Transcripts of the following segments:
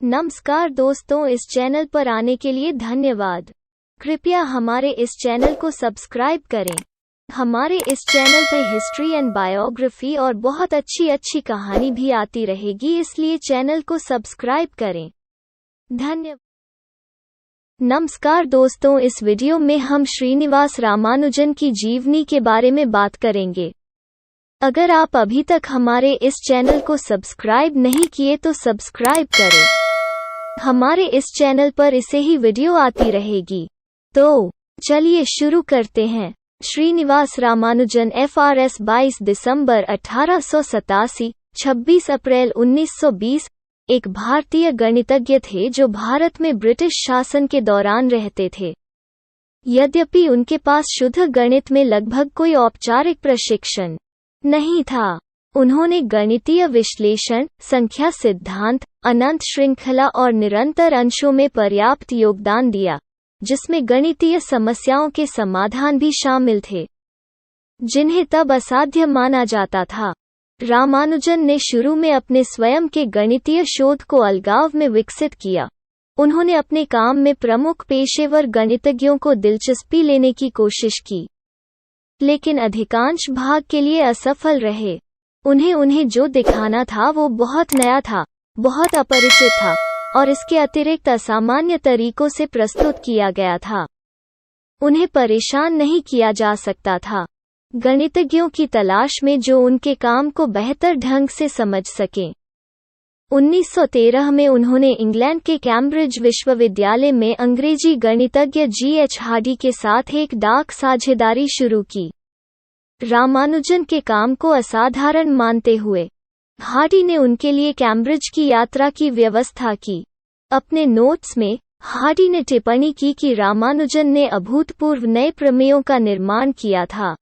नमस्कार दोस्तों, इस चैनल पर आने के लिए धन्यवाद। कृपया हमारे इस चैनल को सब्सक्राइब करें। हमारे इस चैनल पे हिस्ट्री एंड बायोग्राफी और बहुत अच्छी कहानी भी आती रहेगी, इसलिए चैनल को सब्सक्राइब करें। धन्यवाद। नमस्कार दोस्तों, इस वीडियो में हम श्रीनिवास रामानुजन की जीवनी के बारे में बात करेंगे। अगर आप अभी तक हमारे इस चैनल को सब्सक्राइब नहीं किए तो सब्सक्राइब करें। हमारे इस चैनल पर इसे ही वीडियो आती रहेगी। तो चलिए शुरू करते हैं। श्रीनिवास रामानुजन FRS 22 दिसंबर 1887, 26 अप्रैल 1920 एक भारतीय गणितज्ञ थे जो भारत में ब्रिटिश शासन के दौरान रहते थे। यद्यपि उनके पास शुद्ध गणित में लगभग कोई औपचारिक प्रशिक्षण नहीं था, उन्होंने गणितीय विश्लेषण, संख्या सिद्धांत, अनंत श्रृंखला और निरंतर अंशों में पर्याप्त योगदान दिया, जिसमें गणितीय समस्याओं के समाधान भी शामिल थे, जिन्हें तब असाध्य माना जाता था। रामानुजन ने शुरू में अपने स्वयं के गणितीय शोध को अलगाव में विकसित किया। उन्होंने अपने काम में प्रमुख पेशेवर गणितज्ञों को दिलचस्पी लेने की कोशिश की, लेकिन अधिकांश भाग के लिए असफल रहे। उन्हें जो दिखाना था वो बहुत नया था, बहुत अपरिचित था और इसके अतिरिक्त असामान्य तरीकों से प्रस्तुत किया गया था। उन्हें परेशान नहीं किया जा सकता था। गणितज्ञों की तलाश में जो उनके काम को बेहतर ढंग से समझ सकें। 1913 में उन्होंने इंग्लैंड के कैम्ब्रिज विश्वविद्यालय में अंग्रेजी गणितज्ञ G.H. हार्डी के साथ एक डाक साझेदारी शुरू की। रामानुजन के काम को असाधारण मानते हुए हार्डी ने उनके लिए कैम्ब्रिज की यात्रा की व्यवस्था की। अपने नोट्स में हार्डी ने टिप्पणी की कि रामानुजन ने अभूतपूर्व नए प्रमेयों का निर्माण किया था,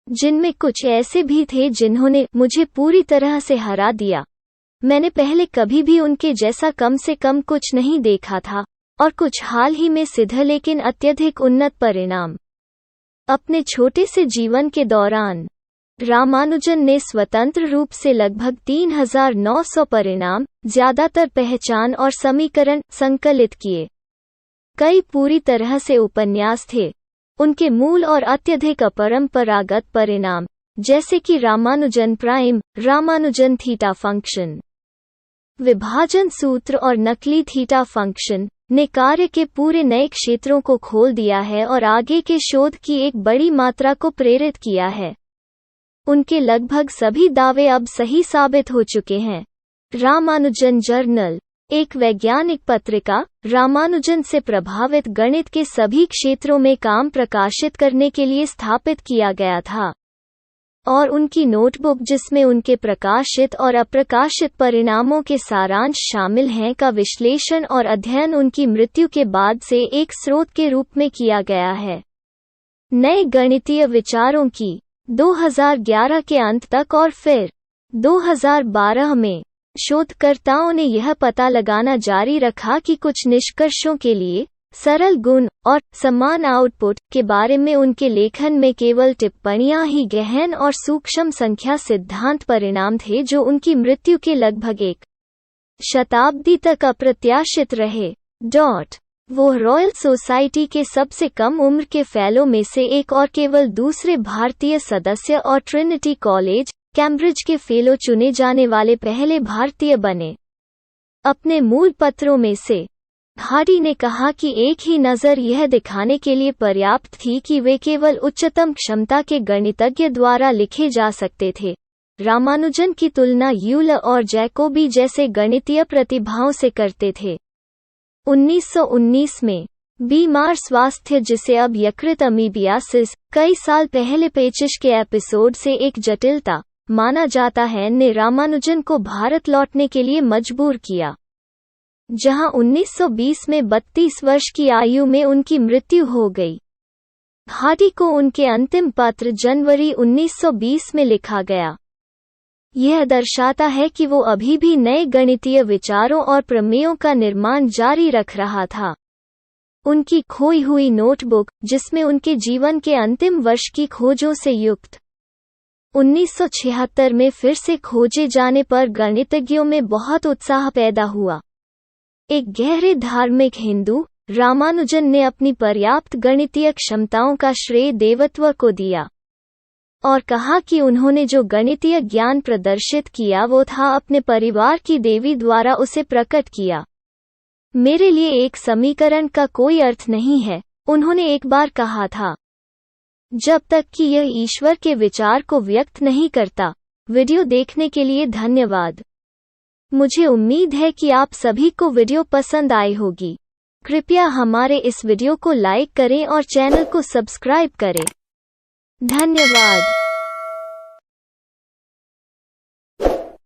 जिनमें कुछ ऐसे भी थे जिन्होंने मुझे पूरी तरह से हरा दिया। मैंने पहले कभी भी उनके जैसा कम से कम कुछ नहीं देखा था, और कुछ हाल ही में सिद्ध लेकिन अत्यधिक उन्नत परिणाम। अपने छोटे से जीवन के दौरान रामानुजन ने स्वतंत्र रूप से लगभग 3900 परिणाम, ज्यादातर पहचान और समीकरण, संकलित किए। कई पूरी तरह से उपन्यास थे। उनके मूल और अत्यधिक अपरंपरागत परिणाम, जैसे कि Ramanujan prime, Ramanujan theta function, विभाजन सूत्र और नकली थीटा फंक्शन, ने कार्य के पूरे नए क्षेत्रों को खोल दिया है और आगे के शोध की एक बड़ी मात्रा को प्रेरित किया है। उनके लगभग सभी दावे अब सही साबित हो चुके हैं। रामानुजन जर्नल, एक वैज्ञानिक पत्रिका, रामानुजन से प्रभावित गणित के सभी क्षेत्रों में काम प्रकाशित करने के लिए स्थापित किया गया था, और उनकी नोटबुक जिसमें उनके प्रकाशित और अप्रकाशित परिणामों के सारांश शामिल हैं का विश्लेषण और अध्ययन उनकी मृत्यु के बाद से एक स्रोत के रूप में किया गया है। नए गणितीय विचारों की 2011 के अंत तक और फिर 2012 में शोधकर्ताओं ने यह पता लगाना जारी रखा कि कुछ निष्कर्षों के लिए सरल गुण और समान आउटपुट के बारे में उनके लेखन में केवल टिप्पणियां ही गहन और सूक्ष्म संख्या सिद्धांत परिणाम थे जो उनकी मृत्यु के लगभग एक शताब्दी तक अप्रत्याशित रहे। वो रॉयल सोसाइटी के सबसे कम उम्र के फेलो में से एक और केवल दूसरे भारतीय सदस्य और ट्रिनिटी कॉलेज, कैम्ब्रिज के फेलो चुने जाने वाले पहले भारतीय बने। अपने मूल पत्रों में से हार्डी ने कहा कि एक ही नज़र यह दिखाने के लिए पर्याप्त थी कि वे केवल उच्चतम क्षमता के गणितज्ञ द्वारा लिखे जा सकते थे। रामानुजन की तुलना यूलर और जैकोबी जैसे गणितीय प्रतिभाओं से करते थे। 1919 में बीमार स्वास्थ्य, जिसे अब यकृत अमीबियासिस, कई साल पहले पेचिश के एपिसोड से एक जटिलता माना जाता है, ने रामानुजन को भारत लौटने के लिए मजबूर किया, जहां 1920 में 32 वर्ष की आयु में उनकी मृत्यु हो गई। हार्डी को उनके अंतिम पत्र जनवरी 1920 में लिखा गया। यह दर्शाता है कि वो अभी भी नए गणितीय विचारों और प्रमेयों का निर्माण जारी रख रहा था। उनकी खोई हुई नोटबुक, जिसमें उनके जीवन के अंतिम वर्ष की खोजों से युक्त 1976 में फिर से खोजे जाने पर गणितज्ञों में बहुत उत्साह पैदा हुआ। एक गहरे धार्मिक हिंदू, रामानुजन ने अपनी पर्याप्त गणितीय क्षमताओं का श्रेय देवत्व को दिया और कहा कि उन्होंने जो गणितीय ज्ञान प्रदर्शित किया वो था अपने परिवार की देवी द्वारा उसे प्रकट किया। मेरे लिए एक समीकरण का कोई अर्थ नहीं है, उन्होंने एक बार कहा था, जब तक कि यह ईश्वर के विचार को व्यक्त नहीं करता। वीडियो देखने के लिए धन्यवाद। मुझे उम्मीद है कि आप सभी को वीडियो पसंद आई होगी। कृपया हमारे इस वीडियो को लाइक करें और चैनल को सब्सक्राइब करें। धन्यवाद।